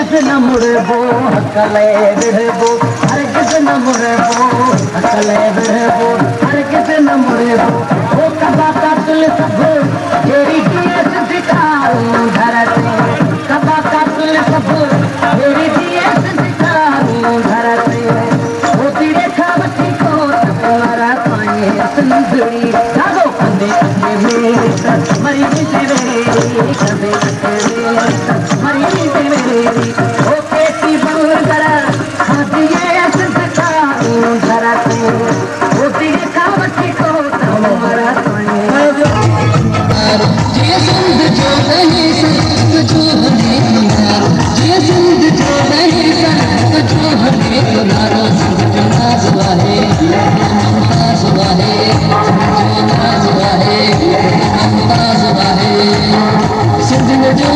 किस न मुड़बो हकले बिड़बो हर किस न मुड़बो हकले बिड़बो हर किस न मुड़बो ओ कबा का तुल सब तेरी दियस दिखाऊं धरते कबा का तुल सब तेरी दियस दिखाऊं धरते ओ तेरे खावती को तुम्हारा पाए सुंदरी जागो कंदे कंदे में मरी तेरे कंदे कंदे मरी तेरे ओ पेटी बंद करा दिए दिखाऊं धरते ओ तेरे खावती को तुम्हारा पाए ये सिंध जो नहीं संग जो हमें किनारो ये सिंध जो नहीं संग जो हमें किनारो सिंध जो नाज़वा है नाज़वा है जो नाज़वा है नाज़वा है सिंध में जो